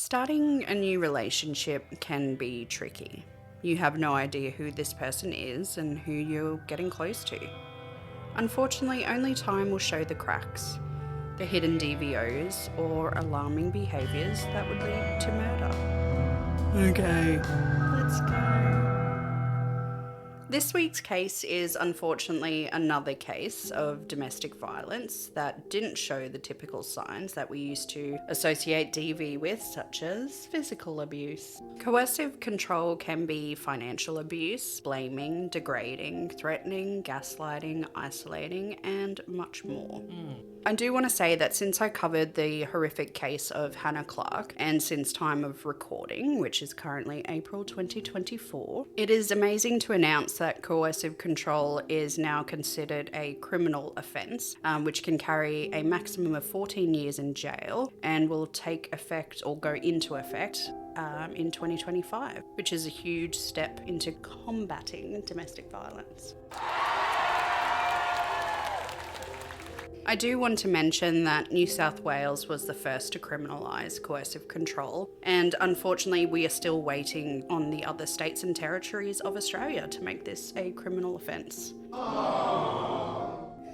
Starting a new relationship can be tricky. You have no idea who this person is and who you're getting close to. Unfortunately, only time will show the cracks, the hidden DVOs or alarming behaviours that would lead to murder. Okay, let's go. This week's case is unfortunately another case of domestic violence that didn't show the typical signs that we used to associate DV with, such as physical abuse. Coercive control can be financial abuse, blaming, degrading, threatening, gaslighting, isolating, and much more. I do want to say that since I covered the horrific case of Hannah Clark, and since time of recording, which is currently April 2024, it is amazing to announce that coercive control is now considered a criminal offence, which can carry a maximum of 14 years in jail and will take effect or go into effect in 2025, which is a huge step into combating domestic violence. I do want to mention that New South Wales was the first to criminalise coercive control, and unfortunately we are still waiting on the other states and territories of Australia to make this a criminal offence.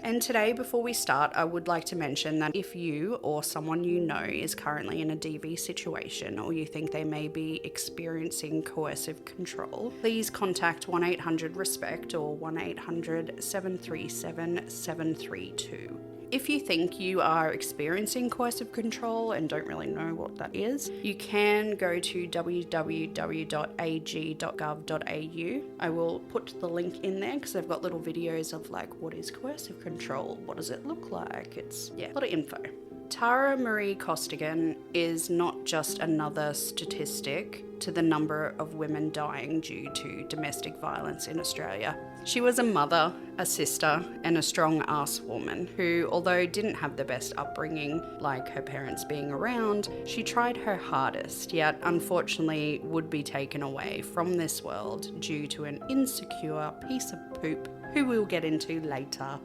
And today, before we start, I would like to mention that if you or someone you know is currently in a DV situation or you think they may be experiencing coercive control, please contact 1-800-RESPECT or 1-800-737-732. If you think you are experiencing coercive control and don't really know what that is, you can go to www.ag.gov.au. I will put the link in there because they've got little videos of like, what is coercive control? What does it look like? It's, a lot of info. Tara Marie Costigan is not just another statistic to the number of women dying due to domestic violence in Australia. She was a mother, a sister, and a strong-ass woman who, although didn't have the best upbringing, like her parents being around, she tried her hardest, yet unfortunately would be taken away from this world due to an insecure piece of poop who we'll get into later.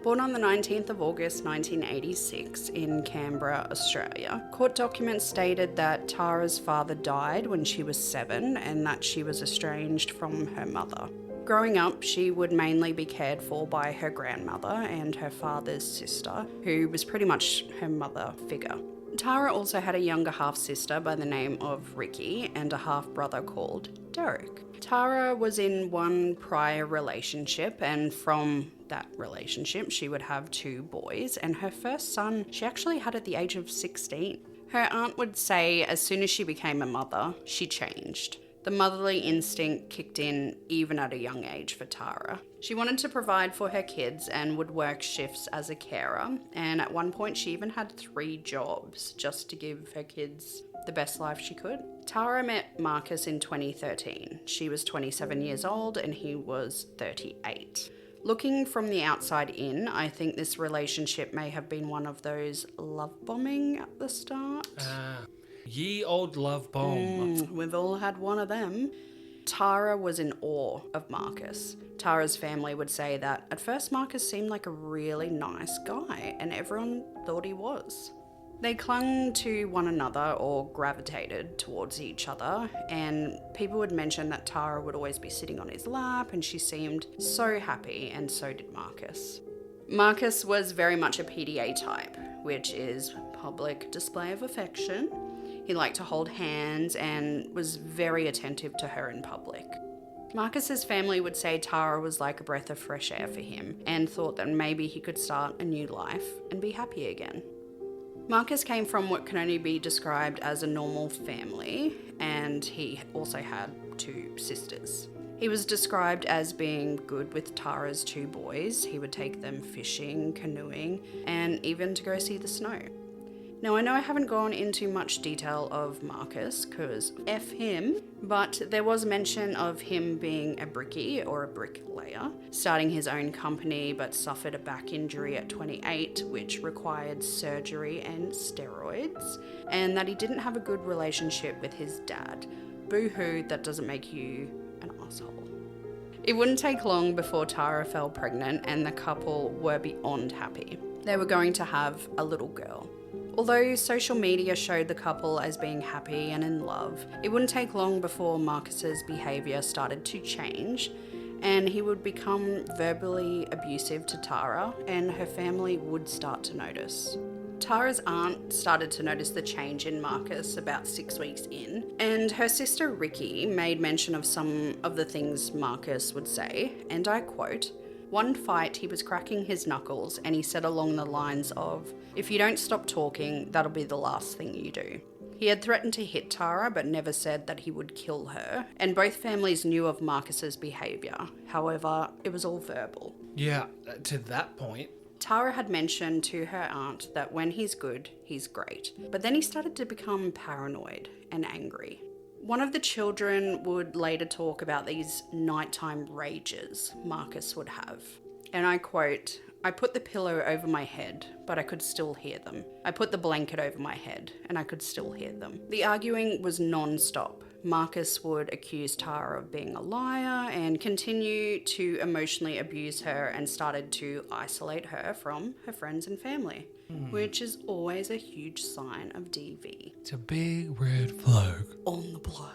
Born on the 19th of August 1986 in Canberra, Australia, court documents stated that Tara's father died when she was 7 and that she was estranged from her mother. Growing up, she would mainly be cared for by her grandmother and her father's sister, who was pretty much her mother figure. Tara also had a younger half-sister by the name of Ricky and a half-brother called Derek. Tara was in one prior relationship, and from that relationship she would have 2 boys, and her first son she actually had at the age of 16. Her aunt would say as soon as she became a mother, she changed. The motherly instinct kicked in even at a young age for Tara. She wanted to provide for her kids and would work shifts as a carer, and at one point she even had 3 jobs just to give her kids the best life she could. Tara met Marcus in 2013. She was 27 years old and he was 38. Looking from the outside in, I think this relationship may have been one of those love bombing at the start. Ye old love bomb. We've all had one of them. Tara was in awe of Marcus. Tara's family would say that at first Marcus seemed like a really nice guy and everyone thought he was. They clung to one another or gravitated towards each other, and people would mention that Tara would always be sitting on his lap and she seemed so happy, and so did Marcus. Marcus was very much a PDA type, which is public display of affection. He liked to hold hands and was very attentive to her in public. Marcus's family would say Tara was like a breath of fresh air for him and thought that maybe he could start a new life and be happy again. Marcus came from what can only be described as a normal family, and he also had 2 sisters. He was described as being good with Tara's 2 boys. He would take them fishing, canoeing, and even to go see the snow. Now, I know I haven't gone into much detail of Marcus, because F him, but there was mention of him being a brickie or a bricklayer, starting his own company but suffered a back injury at 28, which required surgery and steroids, and that he didn't have a good relationship with his dad. Boo-hoo, that doesn't make you an asshole. It wouldn't take long before Tara fell pregnant and the couple were beyond happy. They were going to have a little girl. Although social media showed the couple as being happy and in love, it wouldn't take long before Marcus's behaviour started to change, and he would become verbally abusive to Tara, and her family would start to notice. Tara's aunt started to notice the change in Marcus about 6 weeks in, and her sister Ricky made mention of some of the things Marcus would say, and I quote, "One fight he was cracking his knuckles and he said along the lines of, 'If you don't stop talking, that'll be the last thing you do.' He had threatened to hit Tara but never said that he would kill her, and both families knew of Marcus's behaviour. However, it was all verbal." Yeah, to that point. Tara had mentioned to her aunt that when he's good, he's great. But then he started to become paranoid and angry. One of the children would later talk about these nighttime rages Marcus would have. And I quote, "I put the pillow over my head, but I could still hear them. I put the blanket over my head, and I could still hear them." The arguing was non-stop. Marcus would accuse Tara of being a liar and continue to emotionally abuse her, and started to isolate her from her friends and family, which is always a huge sign of DV. It's a big red flag. On the blow.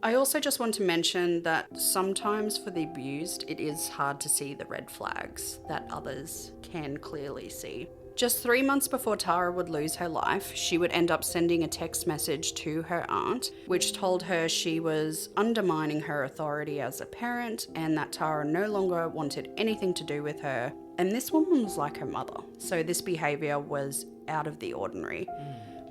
I also just want to mention that sometimes for the abused, it is hard to see the red flags that others can clearly see. Just 3 months before Tara would lose her life, she would end up sending a text message to her aunt, which told her she was undermining her authority as a parent and that Tara no longer wanted anything to do with her. And this woman was like her mother, so this behaviour was out of the ordinary.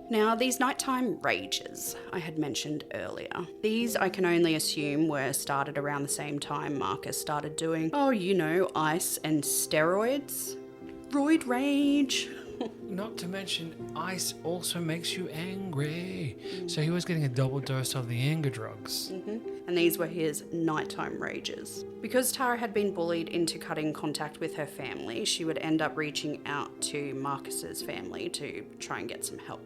Now, these nighttime rages I had mentioned earlier, these I can only assume were started around the same time Marcus started doing, ice and steroids. Roid rage. Not to mention, ice also makes you angry. So he was getting a double dose of the anger drugs. And these were his nighttime rages. Because Tara had been bullied into cutting contact with her family, she would end up reaching out to Marcus's family to try and get some help.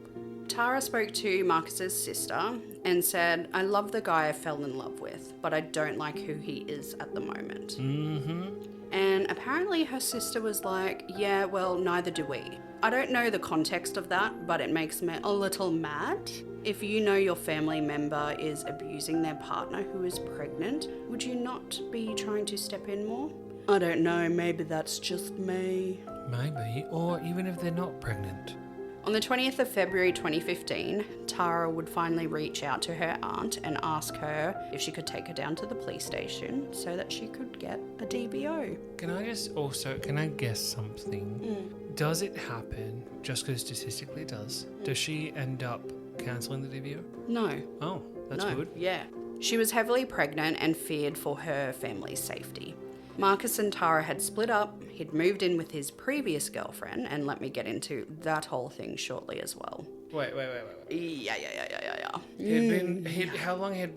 Tara spoke to Marcus's sister and said, "I love the guy I fell in love with, but I don't like who he is at the moment." And apparently her sister was like, "Yeah, well, neither do we." I don't know the context of that, but it makes me a little mad. If you know your family member is abusing their partner who is pregnant, would you not be trying to step in more? I don't know, maybe that's just me. Maybe, or even if they're not pregnant. On the 20th of February 2015, Tara would finally reach out to her aunt and ask her if she could take her down to the police station so that she could get a DVO. Can I guess something? Does it happen, just because statistically it does, does she end up cancelling the DVO? No. Oh, that's No. good. Yeah. She was heavily pregnant and feared for her family's safety. Marcus and Tara had split up, he'd moved in with his previous girlfriend, and let me get into that whole thing shortly as well. Wait. Yeah. How long had he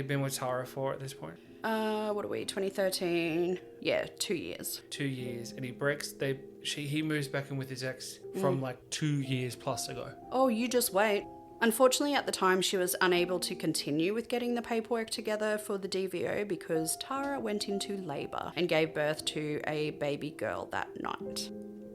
been with Tara for at this point? 2013? Yeah, 2 years. 2 years, and he moves back in with his ex from like 2 years plus ago. Oh, you just wait. Unfortunately, at the time, she was unable to continue with getting the paperwork together for the DVO because Tara went into labour and gave birth to a baby girl that night.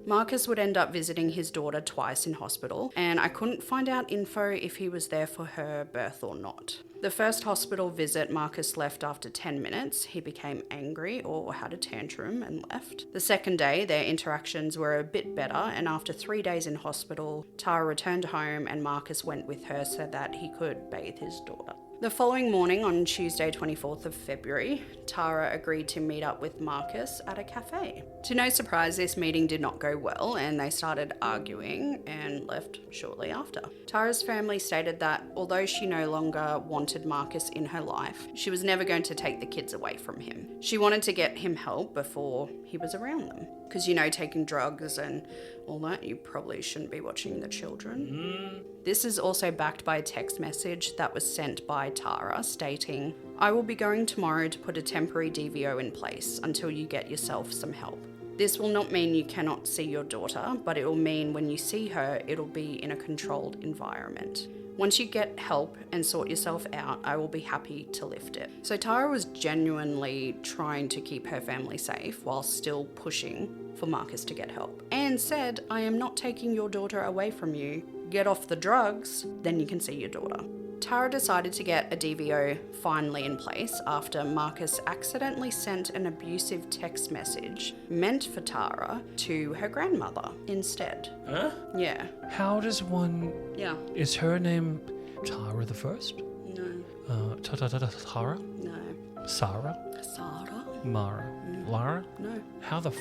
Marcus would end up visiting his daughter twice in hospital, and I couldn't find out info if he was there for her birth or not. The first hospital visit, Marcus left after 10 minutes. He became angry or had a tantrum and left. The second day, their interactions were a bit better, and after 3 days in hospital, Tara returned home and Marcus went with her so that he could bathe his daughter. The following morning, on Tuesday 24th of February, Tara agreed to meet up with Marcus at a cafe. To no surprise, this meeting did not go well and they started arguing and left shortly after. Tara's family stated that although she no longer wanted Marcus in her life, she was never going to take the kids away from him. She wanted to get him help before he was around them. Because, taking drugs and all that, you probably shouldn't be watching the children. This is also backed by a text message that was sent by Tara stating, "I will be going tomorrow to put a temporary DVO in place until you get yourself some help. This will not mean you cannot see your daughter, but it will mean when you see her, it'll be in a controlled environment. Once you get help and sort yourself out, I will be happy to lift it." So Tara was genuinely trying to keep her family safe while still pushing for Marcus to get help. and said, "I am not taking your daughter away from you. Get off the drugs, then you can see your daughter." Tara decided to get a DVO finally in place after Marcus accidentally sent an abusive text message meant for Tara to her grandmother instead. Huh? Yeah. How does one... Yeah. Is her name Tara the First? No. Tara? No. Sarah? Sarah? Mara? Lara? No. How the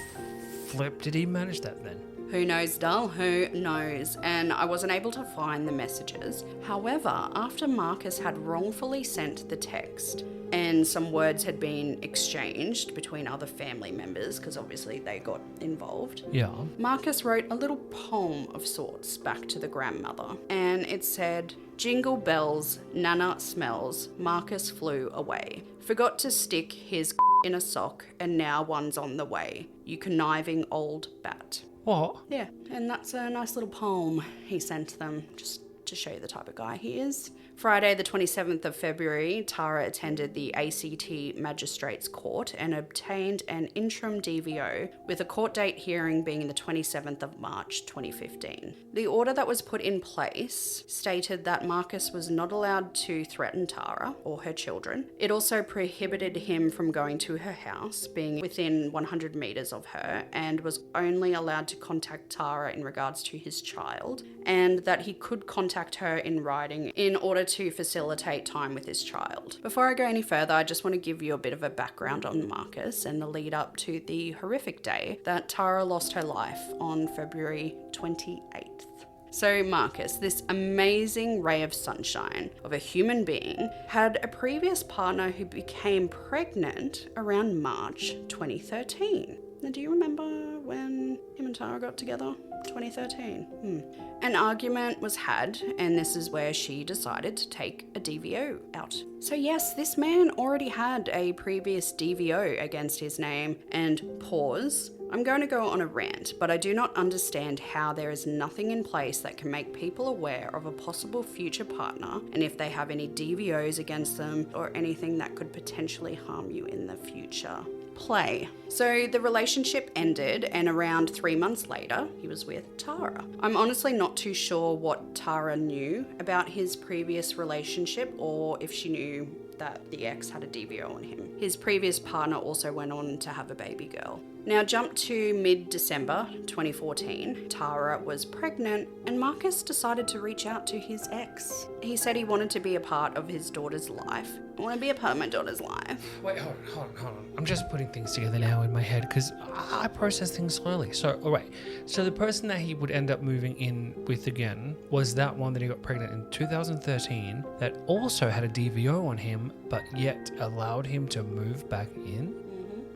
flip did he manage that then? Who knows, Dull? Who knows? And I wasn't able to find the messages. However, after Marcus had wrongfully sent the text and some words had been exchanged between other family members, because obviously they got involved, Yeah. Marcus wrote a little poem of sorts back to the grandmother. And it said, "Jingle bells, Nana smells, Marcus flew away. Forgot to stick his in a sock and now one's on the way. You conniving old bat." What? Yeah, and that's a nice little poem he sent them, just to show you the type of guy he is. Friday, the 27th of February, Tara attended the ACT Magistrates Court and obtained an interim DVO, with a court date hearing being the 27th of March 2015. The order that was put in place stated that Marcus was not allowed to threaten Tara or her children. It also prohibited him from going to her house, being within 100 metres of her, and was only allowed to contact Tara in regards to his child, and that he could contact her in writing in order to facilitate time with his child. Before I go any further, I just want to give you a bit of a background on Marcus and the lead up to the horrific day that Tara lost her life on February 28th. So Marcus, this amazing ray of sunshine of a human being, had a previous partner who became pregnant around March 2013. Now, do you remember when him and Tara got together? 2013. An argument was had, and this is where she decided to take a DVO out. So yes, this man already had a previous DVO against his name, and pause. I'm going to go on a rant, but I do not understand how there is nothing in place that can make people aware of a possible future partner, and if they have any DVOs against them or anything that could potentially harm you in the future. Play. So the relationship ended, and around 3 months later, he was with Tara. I'm honestly not too sure what Tara knew about his previous relationship, or if she knew that the ex had a DVO on him. His previous partner also went on to have a baby girl. Now jump to mid-December 2014. Tara was pregnant, and Marcus decided to reach out to his ex. He said he wanted to be a part of his daughter's life. I want to be a part of my daughter's life. Wait, hold on. I'm just putting things together now in my head because I process things slowly. So, all right. So the person that he would end up moving in with again was that one that he got pregnant in 2013 that also had a DVO on him, but yet allowed him to move back in?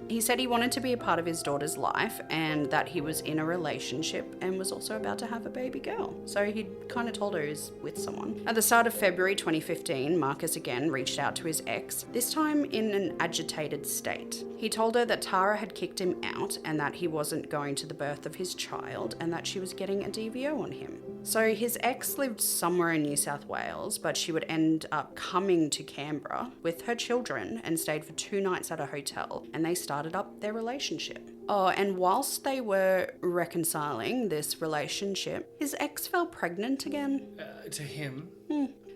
He said he wanted to be a part of his daughter's life and that he was in a relationship and was also about to have a baby girl. So he kind of told her he was with someone. At the start of February 2015, Marcus again reached out to his ex, this time in an agitated state. He told her that Tara had kicked him out and that he wasn't going to the birth of his child and that she was getting a DVO on him. So his ex lived somewhere in New South Wales, but she would end up coming to Canberra with her children and stayed for 2 nights at a hotel, and they started up their relationship. Oh, and whilst they were reconciling this relationship, his ex fell pregnant again. To him?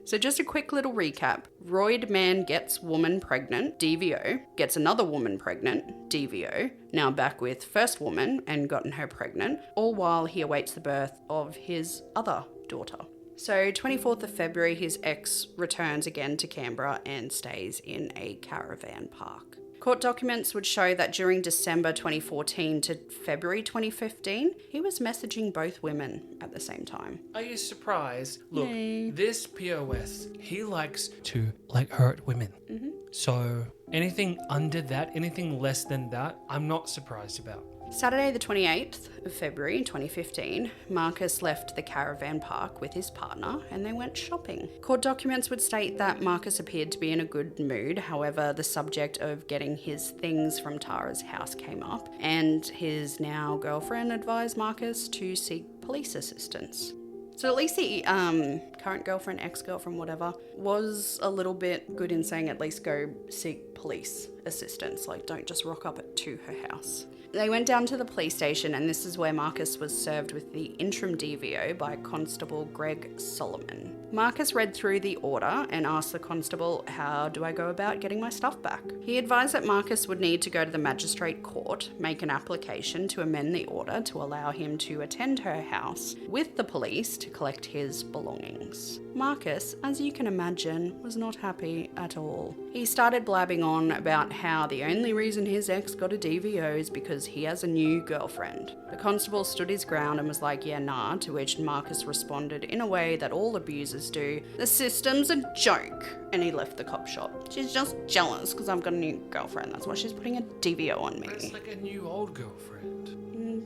So just a quick little recap. Roid man gets woman pregnant, DVO, gets another woman pregnant, DVO, now back with first woman and gotten her pregnant, all while he awaits the birth of his other daughter. So 24th of February, his ex returns again to Canberra and stays in a caravan park. Court documents would show that during December 2014 to February 2015, he was messaging both women at the same time. Are you surprised? Look, Yay. this POS, he likes to hurt women. So anything under that, anything less than that, I'm not surprised about. Saturday the 28th of February 2015, Marcus left the caravan park with his partner and they went shopping. Court documents would state that Marcus appeared to be in a good mood, however the subject of getting his things from Tara's house came up and his now girlfriend advised Marcus to seek police assistance. So at least the current girlfriend, ex-girlfriend, whatever, was a little bit good in saying at least go seek police assistance. Like, don't just rock up to her house. They went down to the police station, and this is where Marcus was served with the interim DVO by Constable Greg Solomon. Marcus read through the order and asked the constable, how do I go about getting my stuff back? He advised that Marcus would need to go to the magistrate court, make an application to amend the order to allow him to attend her house with the police to collect his belongings. Marcus, as you can imagine, was not happy at all. He started blabbing on about how the only reason his ex got a DVO is because he has a new girlfriend. The constable stood his ground and was like, yeah, nah, to which Marcus responded in a way that all abusers do, the system's a joke, and he left the cop shop. She's just jealous because I've got a new girlfriend, that's why she's putting a DVO on me. It's like a new old girlfriend.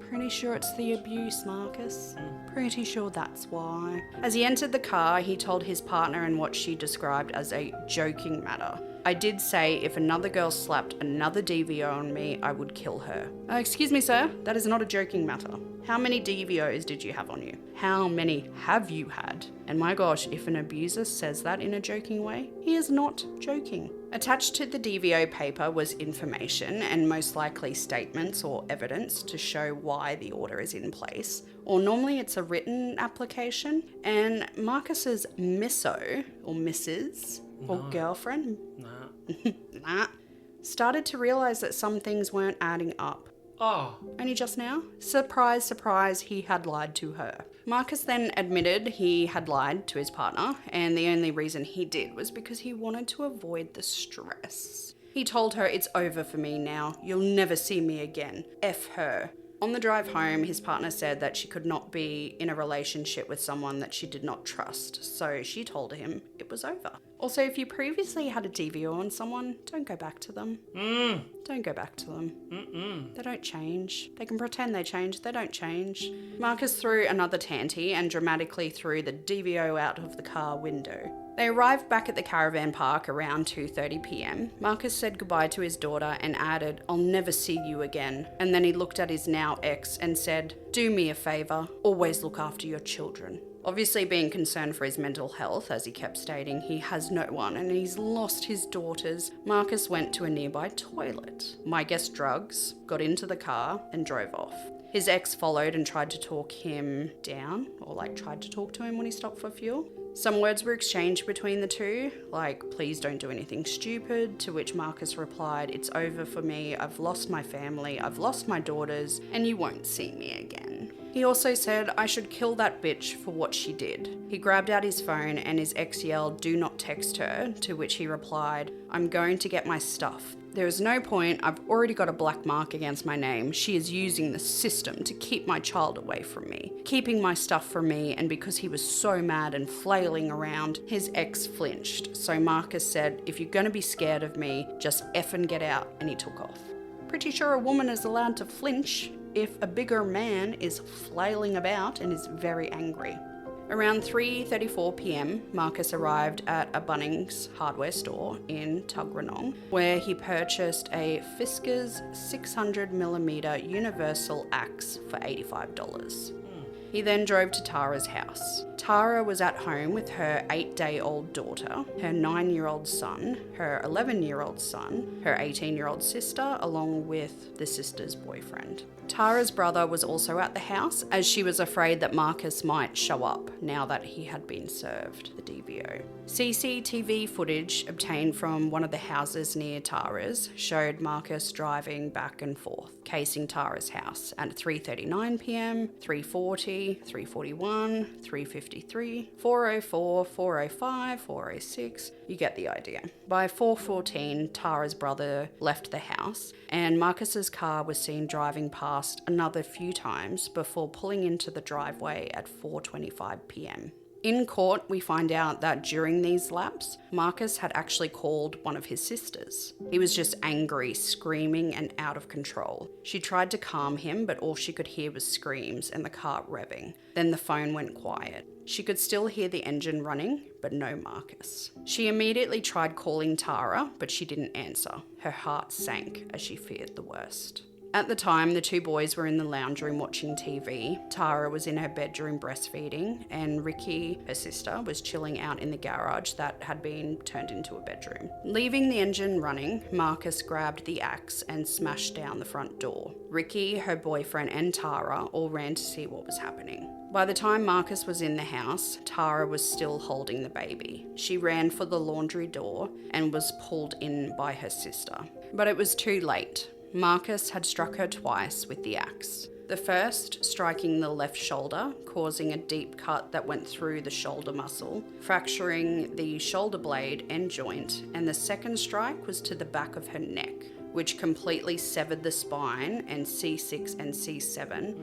Pretty sure it's the abuse, Marcus. Pretty sure that's why. As he entered the car, he told his partner in what she described as a joking matter. I did say if another girl slapped another DVO on me, I would kill her. Excuse me, sir, that is not a joking matter. How many DVOs did you have on you? How many have you had? And my gosh, if an abuser says that in a joking way, he is not joking. Attached to the DVO paper was information and most likely statements or evidence to show why the order is in place. Or normally it's a written application. And Marcus's misso, or missus, or girlfriend, started to realise that some things weren't adding up. Oh. Only just now? Surprise, surprise, he had lied to her. Marcus then admitted he had lied to his partner, and the only reason he did was because he wanted to avoid the stress. He told her, it's over for me now. You'll never see me again. F her. On the drive home, his partner said that she could not be in a relationship with someone that she did not trust, so she told him it was over. Also, if you previously had a DVO on someone, don't go back to them. Don't go back to them. They don't change. They can pretend they change, they don't change. Marcus threw another tanty and dramatically threw the DVO out of the car window. They arrived back at the caravan park around 2:30 p.m. Marcus said goodbye to his daughter and added, I'll never see you again. And then he looked at his now ex and said, do me a favour, always look after your children. Obviously being concerned for his mental health, as he kept stating he has no one and he's lost his daughters, Marcus went to a nearby toilet. My guess drugs, got into the car and drove off. His ex followed and tried to talk him down, or tried to talk to him when he stopped for fuel. Some words were exchanged between the two, like, please don't do anything stupid, to which Marcus replied, it's over for me, I've lost my family, I've lost my daughters, and you won't see me again. He also said, I should kill that bitch for what she did. He grabbed out his phone and his ex yelled, do not text her, to which he replied, I'm going to get my stuff. There is no point, I've already got a black mark against my name. She is using the system to keep my child away from me, keeping my stuff from me, and because he was so mad and flailing around, his ex flinched. So Marcus said, if you're gonna be scared of me, just effing get out, and he took off. Pretty sure a woman is allowed to flinch if a bigger man is flailing about and is very angry. Around 3:34 p.m, Marcus arrived at a Bunnings hardware store in Tuggeranong, where he purchased a Fiskars 600mm universal axe for $85. He then drove to Tara's house. Tara was at home with her 8-day-old daughter, her 9-year-old son, her 11-year-old son, her 18-year-old sister, along with the sister's boyfriend. Tara's brother was also at the house, as she was afraid that Marcus might show up now that he had been served the DVO. CCTV footage obtained from one of the houses near Tara's showed Marcus driving back and forth, casing Tara's house at 3:39 p.m, 3:40, 3:41, 3:53, 4:04, 4:05, 4:06. You get the idea. By 4:14, Tara's brother left the house, and Marcus's car was seen driving past another few times before pulling into the driveway at 4:25 p.m. In court, we find out that during these laps, Marcus had actually called one of his sisters. He was just angry, screaming, and out of control. She tried to calm him, but all she could hear was screams and the car revving. Then the phone went quiet. She could still hear the engine running, but no Marcus. She immediately tried calling Tara, but she didn't answer. Her heart sank as she feared the worst. At the time, the two boys were in the lounge room watching TV. Tara was in her bedroom breastfeeding, and Ricky, her sister, was chilling out in the garage that had been turned into a bedroom. Leaving the engine running, Marcus grabbed the axe and smashed down the front door. Ricky, her boyfriend, and Tara all ran to see what was happening. By the time Marcus was in the house, Tara was still holding the baby. She ran for the laundry door and was pulled in by her sister. But it was too late. Marcus had struck her twice with the axe. The first striking the left shoulder, causing a deep cut that went through the shoulder muscle, fracturing the shoulder blade and joint, and the second strike was to the back of her neck, which completely severed the spine and C6 and C7,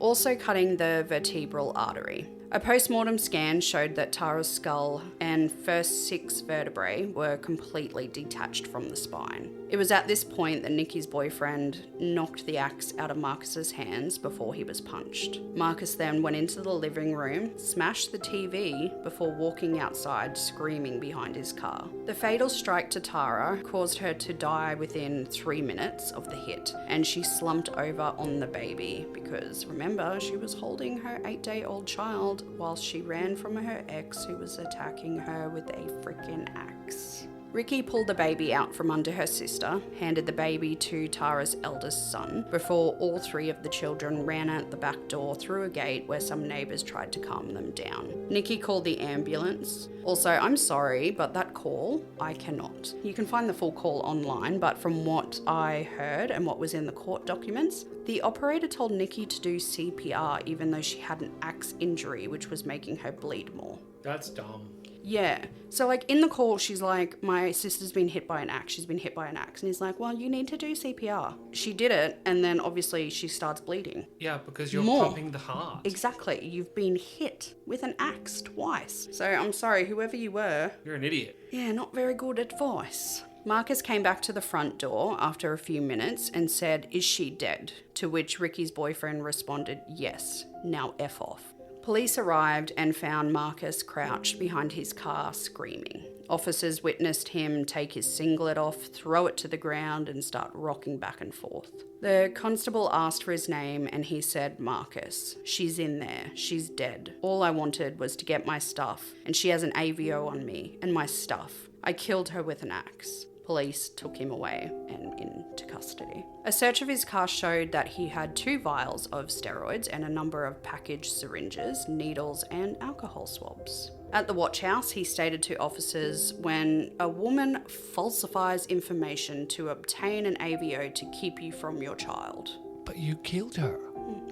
also cutting the vertebral artery. A post-mortem scan showed that Tara's skull and first 6 vertebrae were completely detached from the spine. It was at this point that Nikki's boyfriend knocked the axe out of Marcus's hands before he was punched. Marcus then went into the living room, smashed the TV before walking outside screaming behind his car. The fatal strike to Tara caused her to die within 3 minutes of the hit, and she slumped over on the baby because, remember, she was holding her 8-day-old child whilst she ran from her ex who was attacking her with a freaking axe. Ricky pulled the baby out from under her sister, handed the baby to Tara's eldest son, before all 3 of the children ran out the back door through a gate where some neighbours tried to calm them down. Nikki called the ambulance. Also, I'm sorry, but that call, I cannot. You can find the full call online, but from what I heard and what was in the court documents, the operator told Nikki to do CPR even though she had an axe injury, which was making her bleed more. That's dumb. Yeah. So, like, in the call, she's like, my sister's been hit by an axe. She's been hit by an axe. And he's like, well, you need to do CPR. She did it, and then obviously she starts bleeding. Yeah, because you're More. pumping the heart. Exactly. You've been hit with an axe twice. So, I'm sorry, whoever you were. You're an idiot. Yeah, not very good advice. Marcus came back to the front door after a few minutes and said, is she dead? To which Ricky's boyfriend responded, yes. Now F off. Police arrived and found Marcus crouched behind his car screaming. Officers witnessed him take his singlet off, throw it to the ground and start rocking back and forth. The constable asked for his name and he said, Marcus. She's in there. She's dead. All I wanted was to get my stuff, and she has an AVO on me and my stuff. I killed her with an axe. Police took him away and into custody. A search of his car showed that he had 2 vials of steroids and a number of packaged syringes, needles, and alcohol swabs. At the watch house, he stated to officers, when a woman falsifies information to obtain an AVO to keep you from your child. But you killed her.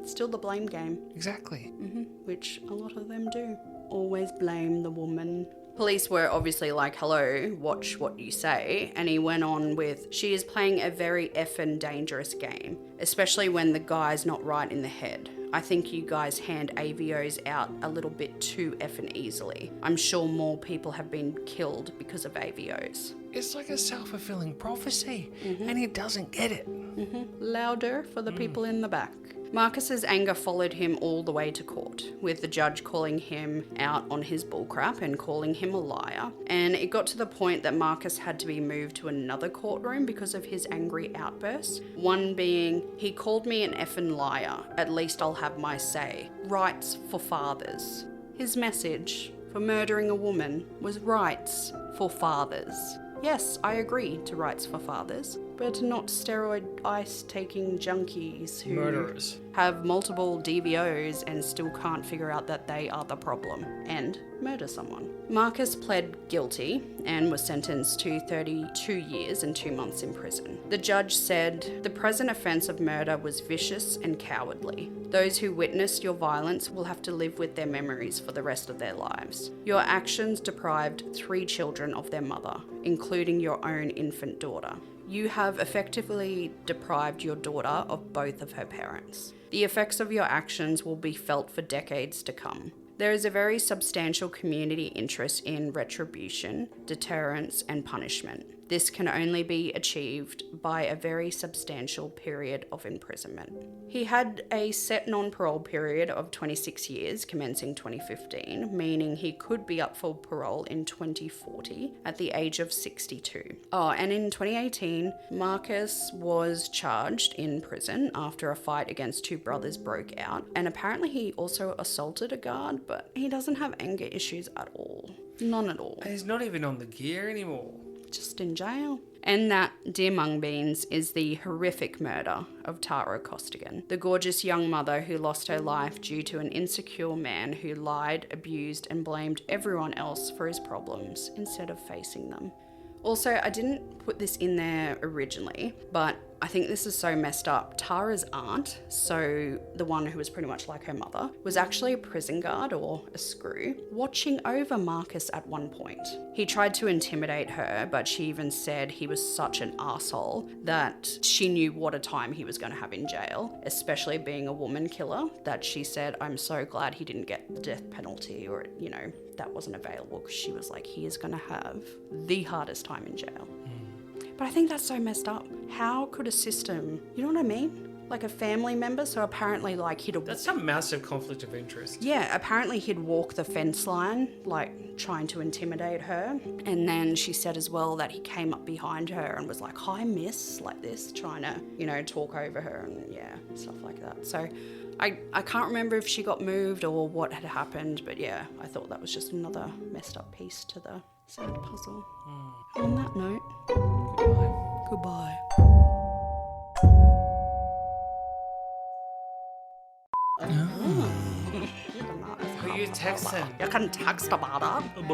Still the blame game. Exactly. Which a lot of them do. Always blame the woman. Police were obviously like, hello, watch what you say. And he went on with, she is playing a very effing dangerous game, especially when the guy's not right in the head. I think you guys hand AVOs out a little bit too effing easily. I'm sure more people have been killed because of AVOs. It's like a self-fulfilling prophecy, and he doesn't get it. Louder for the people in the back. Marcus's anger followed him all the way to court, with the judge calling him out on his bullcrap and calling him a liar. And it got to the point that Marcus had to be moved to another courtroom because of his angry outbursts. One being, he called me an effing liar. At least I'll have my say. Rights for fathers. His message for murdering a woman was rights for fathers. Yes, I agree to rights for fathers, but not steroid ice-taking junkies who Murderers. have multiple DVOs and still can't figure out that they are the problem and murder someone. Marcus pled guilty and was sentenced to 32 years and 2 months in prison. The judge said, the present offence of murder was vicious and cowardly. Those who witnessed your violence will have to live with their memories for the rest of their lives. Your actions deprived 3 children of their mother, including your own infant daughter. You have effectively deprived your daughter of both of her parents. The effects of your actions will be felt for decades to come. There is a very substantial community interest in retribution, deterrence, and punishment. This can only be achieved by a very substantial period of imprisonment. He had a set non-parole period of 26 years, commencing 2015, meaning he could be up for parole in 2040 at the age of 62. Oh, and in 2018, Marcus was charged in prison after a fight against two brothers broke out, and apparently he also assaulted a guard, but he doesn't have anger issues at all. None at all. He's not even on the gear anymore. Just in jail. And that, dear mung beans, is the horrific murder of Tara Costigan, the gorgeous young mother who lost her life due to an insecure man who lied, abused, and blamed everyone else for his problems instead of facing them. Also, I didn't put this in there originally, but I think this is so messed up. Tara's aunt, so the one who was pretty much like her mother, was actually a prison guard or a screw, watching over Marcus at one point. He tried to intimidate her, but she even said he was such an asshole that she knew what a time he was going to have in jail, especially being a woman killer, that she said, I'm so glad he didn't get the death penalty or, that wasn't available, because she was like, he is going to have the hardest time in jail. But I think that's so messed up. How could a system, you know what I mean? Like a family member, so apparently he'd... That's a massive conflict of interest. Yeah, apparently he'd walk the fence line, trying to intimidate her. And then she said as well that he came up behind her and was like, hi miss, like this, trying to, talk over her and stuff like that. So I can't remember if she got moved or what had happened, but yeah, I thought that was just another messed up piece to the sad puzzle. On that note, goodbye. Who are you texting? You can text about it.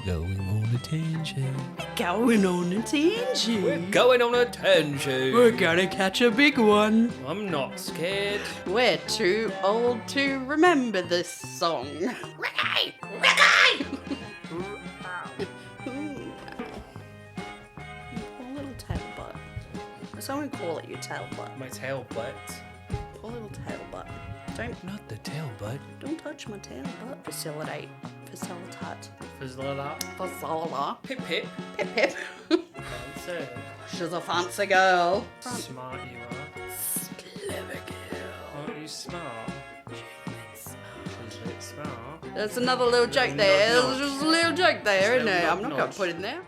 Going on a tangent. Going on a tangent. We're going on a tangent. We're gonna catch a big one. I'm not scared. We're too old to remember this song. Ricky! Ricky! You poor little tail butt. Someone call it your tail butt. My tail butt. Poor little tail butt. Not the tail butt. Don't touch my tail butt. Facilitate. Fizzle Facilita. Pip pip. Pip pip. Fancy. She's a fancy girl. Smart you are. Clever girl. Aren't you smart? She's smart. There's another little joke there. No, There's just a little joke there, isn't No, there? no, I'm not no. going to put it in there.